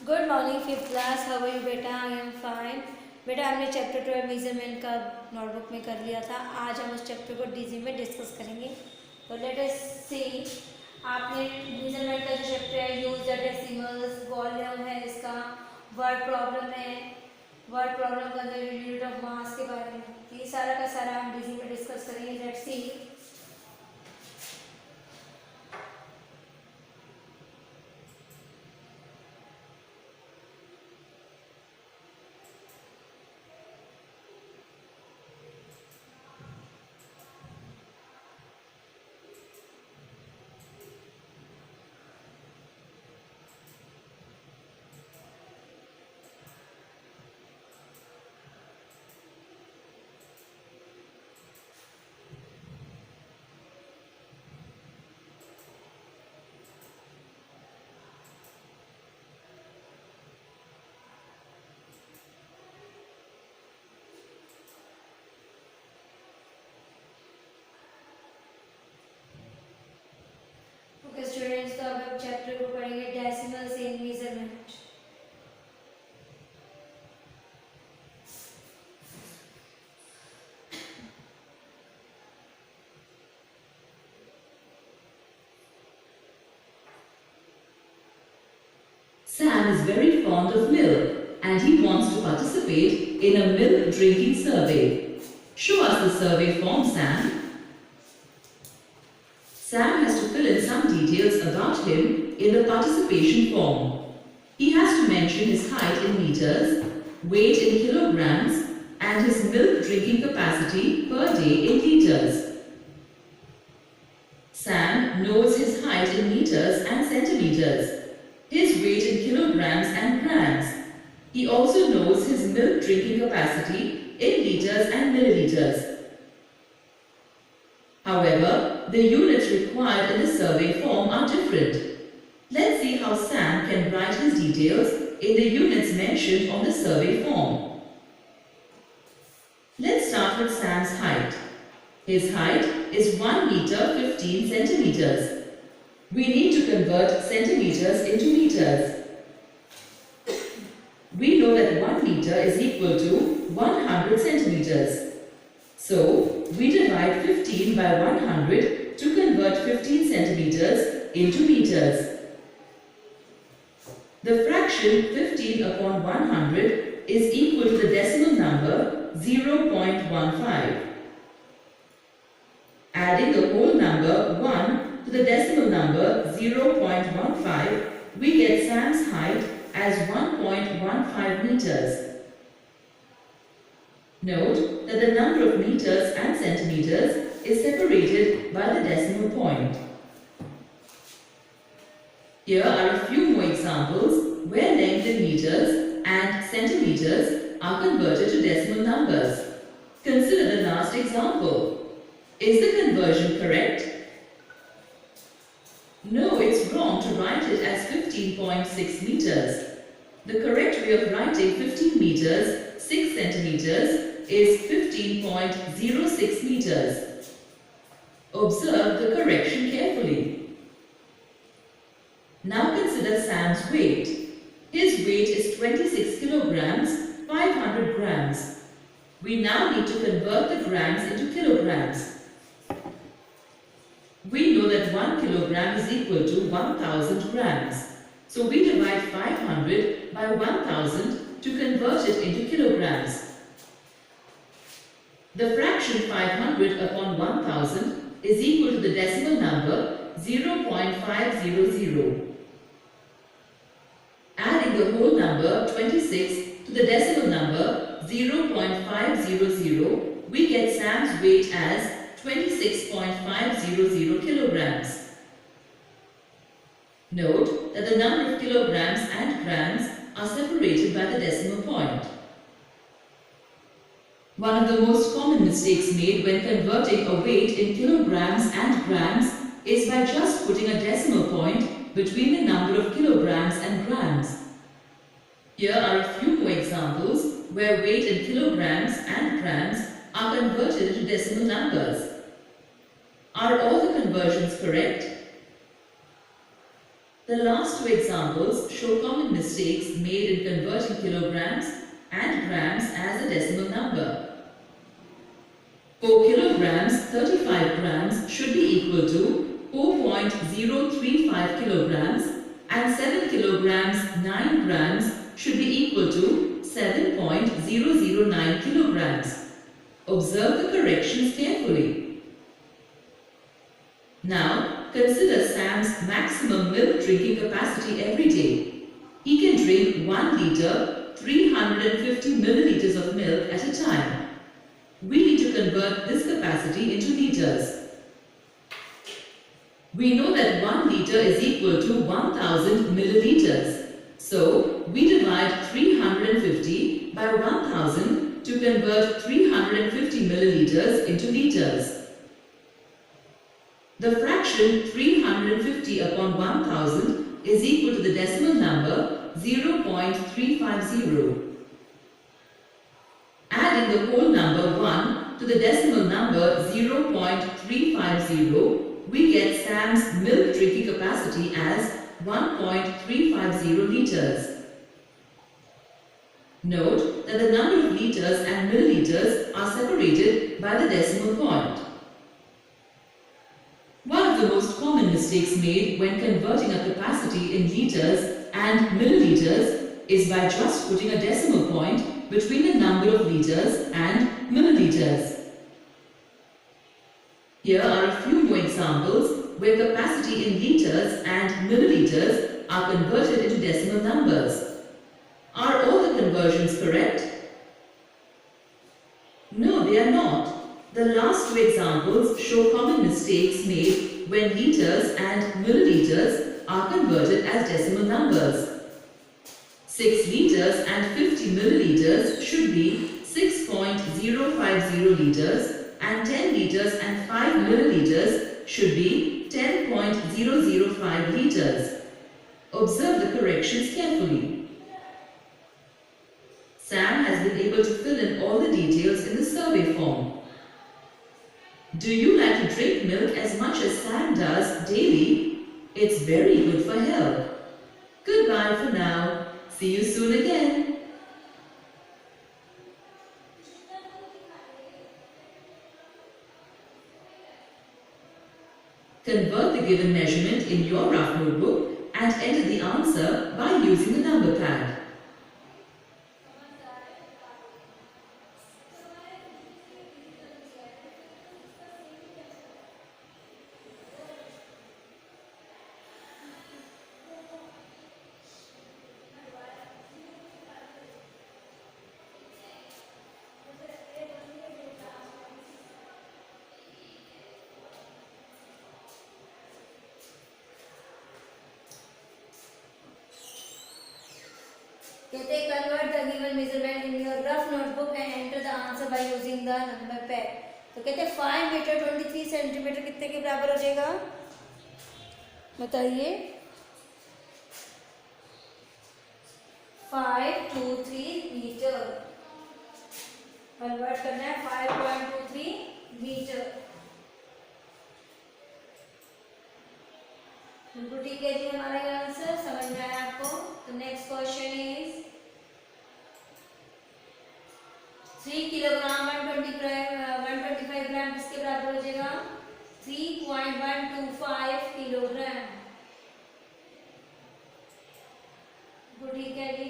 Good morning fifth class. How are you बेटा? I am fine. बेटा हमने chapter 12 measurement का नोटबुक में कर लिया था। आज हम उस चैप्टर को डीजी में डिस्कस करेंगे। तो लेट अस सी। आपने मेजरमेंट का जो चैप्टर है, यूज द डेसिमल्स, वॉल्यूम है इसका, वर्ड प्रॉब्लम है, वर्ड प्रॉब्लम का यूनिट ऑफ मास के बारे में, ये सारा का सारा हम डीजी में डिस्कस करेंगे। Let's see. ओके स्टूडेंट्स, तो अब हम चैप्टर को पढ़ेंगे, decimals in measurement. Sam is very fond of milk and he wants to participate in a milk drinking survey. Show us the survey form, Sam. Sam has to fill in some details about him in the participation form. He has to mention his height in meters, weight in kilograms, and his milk drinking capacity per day in liters. Sam knows his height in meters and centimeters, his weight in kilograms and grams. He also knows his milk drinking capacity in liters and milliliters. However, the units required in the survey form are different. Let's see how Sam can write his details in the units mentioned on the survey form. Let's start with Sam's height. His height is 1 meter 15 centimeters. We need to convert centimeters into meters. We know that 1 meter is equal to 100 centimeters. So, we divide 15 by 100 to convert 15 centimeters into meters. The fraction 15 upon 100 is equal to the decimal number 0.15. Adding the whole number 1 to the decimal number 0.15, we get Sam's height as 1.15 meters. Note that the number of meters and centimeters is separated by the decimal point. Here are a few more examples where length in meters and centimeters are converted to decimal numbers. Consider the last example. Is the conversion correct? No, it's wrong to write it as 15.6 meters. The correct way of writing 15 meters, 6 centimeters is 15.06 meters. Observe the correction carefully. Now consider Sam's weight. His weight is 26 kilograms, 500 grams. We now need to convert the grams into kilograms. We know that 1 kilogram is equal to 1000 grams. So we divide 500 by 1000 to convert it into kilograms. The fraction 500 upon 1000 is equal to the decimal number 0.500. Adding the whole number 26 to the decimal number 0.500, we get Sam's weight as 26.500 kilograms. Note that the number of kilograms and grams are separated by the decimal point. One of the most common mistakes made when converting a weight in kilograms and grams is by just putting a decimal point between the number of kilograms and grams. Here are a few more examples where weight in kilograms and grams are converted into decimal numbers. Are all the conversions correct? The last two examples show common mistakes made in converting kilograms and grams as a decimal number. For kilograms, 35 grams should be equal to 4.035 kilograms and 7 kilograms 9 grams should be equal to 7.009 kilograms. Observe the corrections carefully. Now, consider Sam's maximum milk drinking capacity every day. He can drink 1 liter, 350 milliliters of milk at a time. We need to convert this capacity into liters. We know that 1 liter is equal to 1000 milliliters. So, we divide 350 by 1000 to convert 350 milliliters into liters. The fraction 350 upon 1000 is equal to the decimal number 0.350. Adding the whole number 1 to the decimal number 0.350, we get Sam's milk drinking capacity as 1.350 liters. Note that the number of liters and milliliters are separated by the decimal point. One of the most common mistakes made when converting a capacity in liters and milliliters is by just putting a decimal point between the number of liters and milliliters. Here are a few more examples where capacity in liters and milliliters are converted into decimal numbers. Are all the conversions correct? No, they are not. The last two examples show common mistakes made when liters and milliliters are converted as decimal numbers. 6 liters and 50 milliliters should be 6.050 liters and 10 liters and 5 milliliters should be 10.005 liters. Observe the corrections carefully. Sam has been able to fill in all the details in the survey form. Do you like to drink milk as much as Sam does daily? It's very good for health. Goodbye for now. See you soon again. Convert the given measurement in your rough notebook and enter the answer by using the number pad. कहते हैं convert the given measurement in your rough notebook and enter the answer by using the number pad. तो कहते हैं 5 metre 23 centimetre कितने के बराबर हो जाएगा? बताइए. 523 मीटर. कन्वर्ट करना है 5.23 मीटर. बिल्कुल ठीक है जी, हमारा आंसर समझ में आया आपको? तो नेक्स्ट क्वेश्चन इज 3 किलोग्राम 125 ग्राम किसके बराबर हो जाएगा? 3.125 किलोग्राम. बिल्कुल ठीक है जी.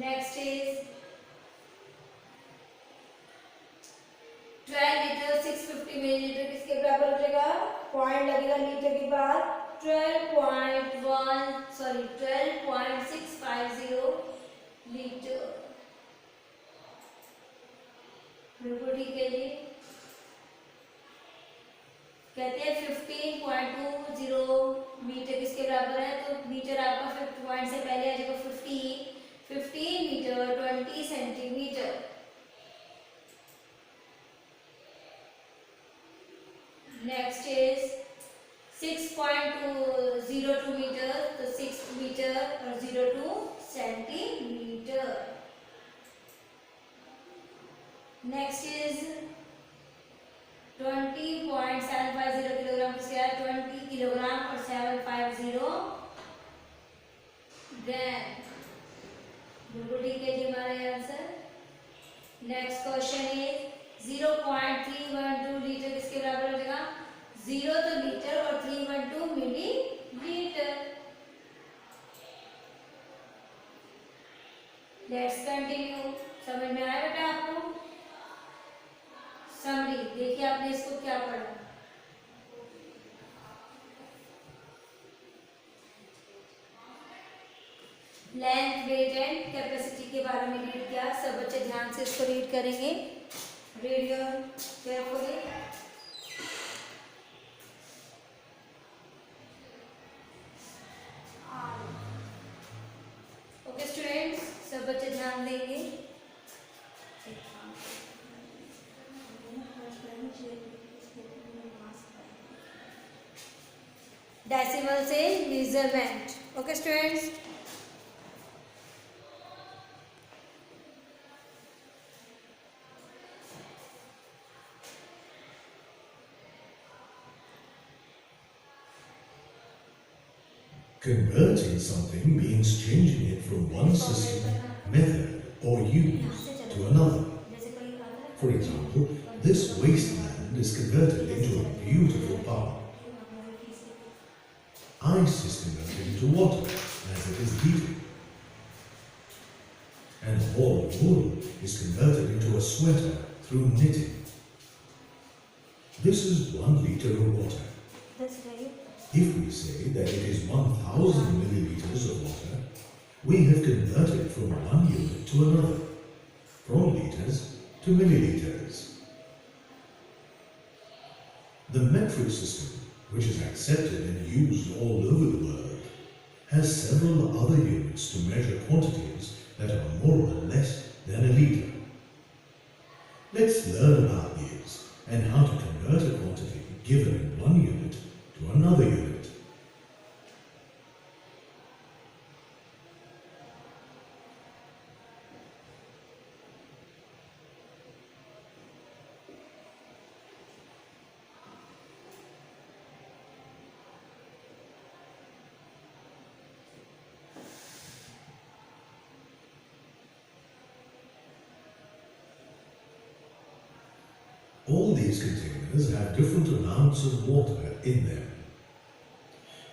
नेक्स्ट इज 12 लीटर 650 मिलीलीटर किसके बराबर हो जाएगा? पॉइंट लगेगा लीटर के बाद. 12.650 लीटर. बिल्कुल ठीक है जी. कहते हैं 15.20 मीटर किसके बराबर है? तो मीटर आपका 50 पॉइंट से पहले आ जाएगा 15 metre 20 centimetre. Next is 6.02 metre. तो 6 मीटर और 02 सेंटीमीटर. नेक्स्ट इज 20.750 किलोग्राम किसके आया 20 किलोग्राम और 750 ग्राम। बिल्कुल ठीक है जी हमारा answer. Next question is 0.312 litre किसके बराबर हो जाएगा? 0 तो लीटर और 312 मिली लीटर। Let's continue. समझ में आया बेटा आपको? समरी देखिए आपने इसको क्या पढ़ा। लेंथ, वेट एंड कैपेसिटी के बारे में रीड किया। सब बच्चे ध्यान से इसको रीड करेंगे। Read your carefully. Okay students, सब बच्चे ध्यान देंगे। डेसिमल से measurement. Okay students, Converting something means changing it from one system, method, or use to another. For example, this wasteland is converted into a beautiful park. Ice is converted into water as it is heated. And a ball of wool is converted into a sweater through knitting. This is 1 liter of water. that's right. If we say that it is 1000 milliliters of water, we have converted from one unit to another, from liters to milliliters. The metric system, which is accepted and used all over the world, has several other units to measure quantities that are more or less than a liter. Let's learn about these and how to convert a quantity given in one unit to another unit. All these containers have different amounts of water in them.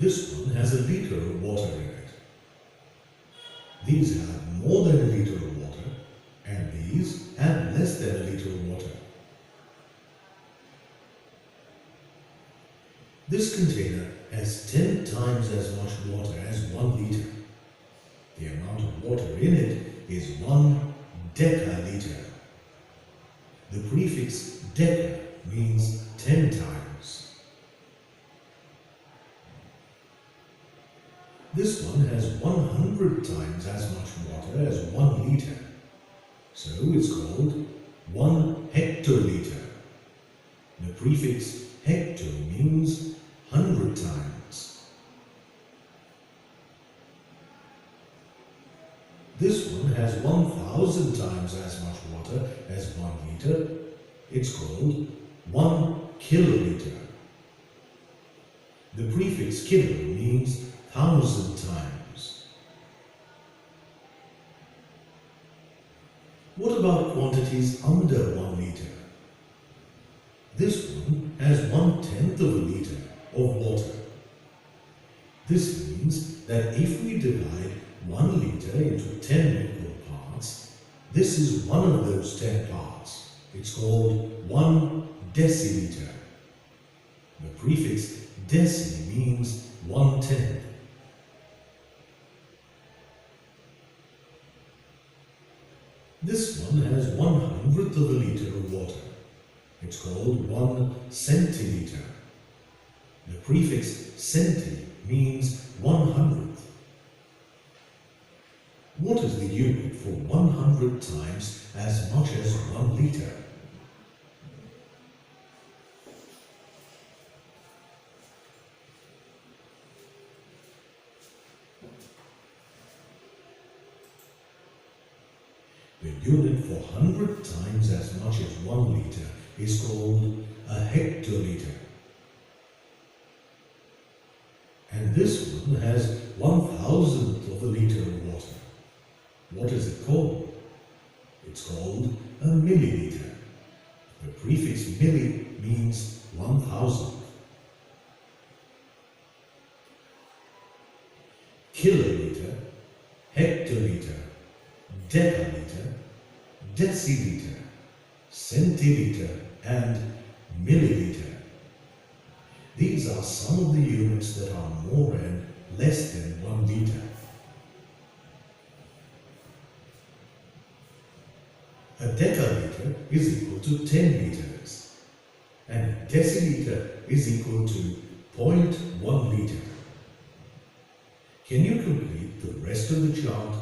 This one has a liter of water in it. These have more than a liter of water, and these have less than a liter of water. This container has 10 times as much water as 1 liter. The amount of water in it is 1 decaliter. The prefix deca means 10 times. This one has 100 times as much water as 1 liter. So it's called 1 hectoliter. The prefix hecto means 100 times. This one has 1000 times as much water as 1 liter. It's called 1 kiloliter. The prefix kilo means 1000 times. What about quantities under 1 liter? This one has 1/10 of a liter of water. This means that if we divide 1 liter into 10 equal parts, this is one of those 10 parts. It's called 1 deciliter. The prefix deci means 1/10. This one has 1/100th of a liter of water. It's called 1 centiliter. The prefix centi means 100th. What is the unit for 100 times as much as 1 liter? The unit for 100 times as much as 1 liter is called a hectoliter. And this one has 1,000th of a liter of water. What is it called? It's called a milliliter. The prefix milli means 1,000. Kiloliter, hectoliter, decaliter, deciliter, centiliter, and milliliter. These are some of the units that are more and less than 1 liter. A decaliter is equal to 10 liters, and a deciliter is equal to 0.1 liter. Can you complete the rest of the chart?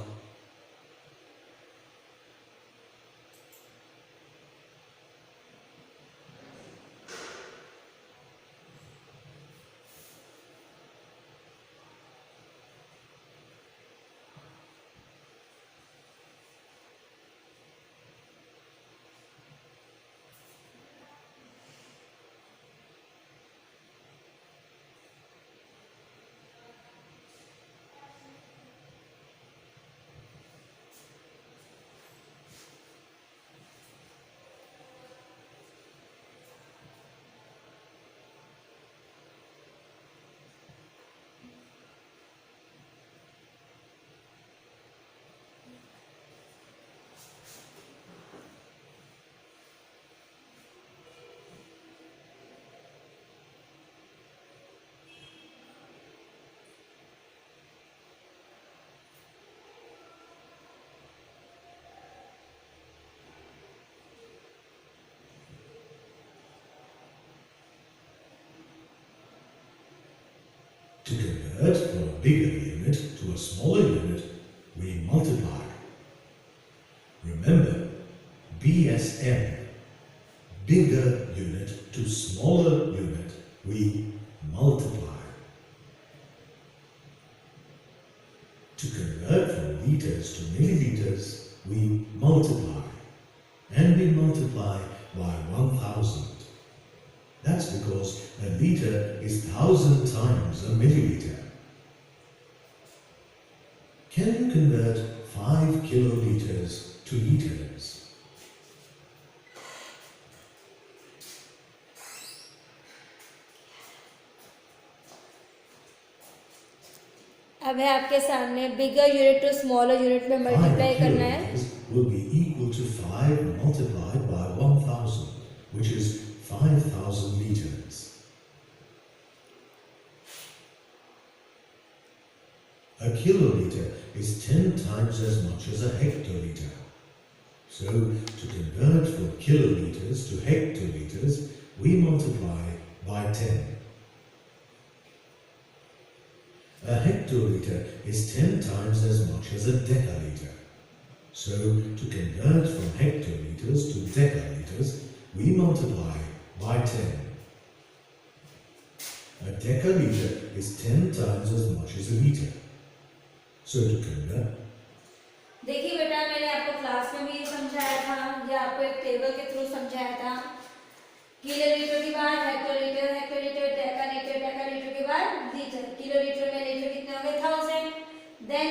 To convert from a bigger unit to a smaller unit, we multiply. Remember, BSM, bigger unit to smaller unit, we multiply. To convert from liters to milliliters, we multiply. And we multiply by 1,000. That's because a liter is 1,000 times a milliliter. Can you convert 5 kiloliters to liters? अब है आपके सामने bigger unit to smaller unit में multiply 5 करना है. kiloliters will be equal to 5 multiplied by 1,000, which is 5,000 liters. A kiloliter is 10 times as much as a hectoliter. So, to convert from kiloliters to hectoliters, we multiply by 10. A hectoliter is 10 times as much as a decaliter. So, to convert from hectoliters to decaliters, we multiply by 10. A decaliter is 10 times as much as a liter. So, to convert. देखिए बेटा, मैंने आपको class में भी ये समझाया था या आपको एक टेबल के थ्रू समझाया था. किलोलीटर के बाद हेक्टोलीटर, हेक्टोलीटर डेकालीटर, डेकालीटर के बाद लीटर. किलोलीटर में लीटर कितने हो गए 1000. देन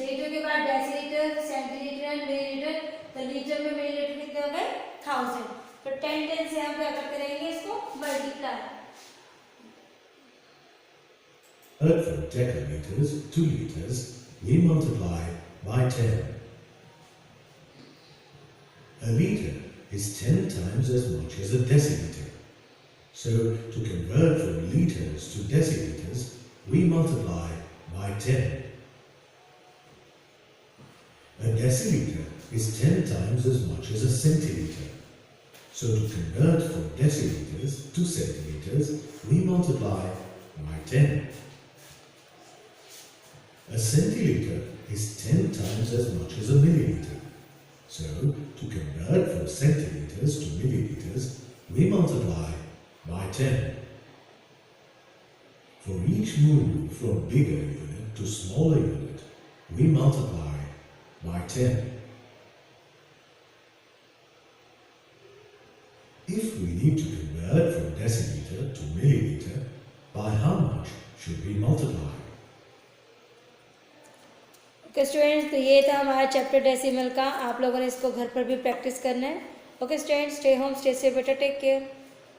लीटर के बाद डेसीलीटर, सेंटीलीटर एंड मिलीलीटर. तो लीटर में मिलीलीटर कितने हो गए 1000. तो 10 से हम क्या करेंगे इसको multiply. From decaliters to liters, we multiply by 10. A liter is 10 times as much as a deciliter. So, to convert from liters to deciliters, we multiply by 10. A deciliter is 10 times as much as a centiliter. So, to convert from deciliters to centiliters, we multiply by 10. A centiliter is 10 times as much as a milliliter. So, to convert from centiliters to milliliters, we multiply by 10. For each move from bigger unit to smaller unit, we multiply by 10. If we need to convert from deciliter to milliliter, by how much should we multiply? Okay students, तो ये था हमारा chapter decimal का। आप लोगों ने इसको घर पर भी प्रैक्टिस करना है। Okay students, stay home, stay safe, बेटा, टेक केयर।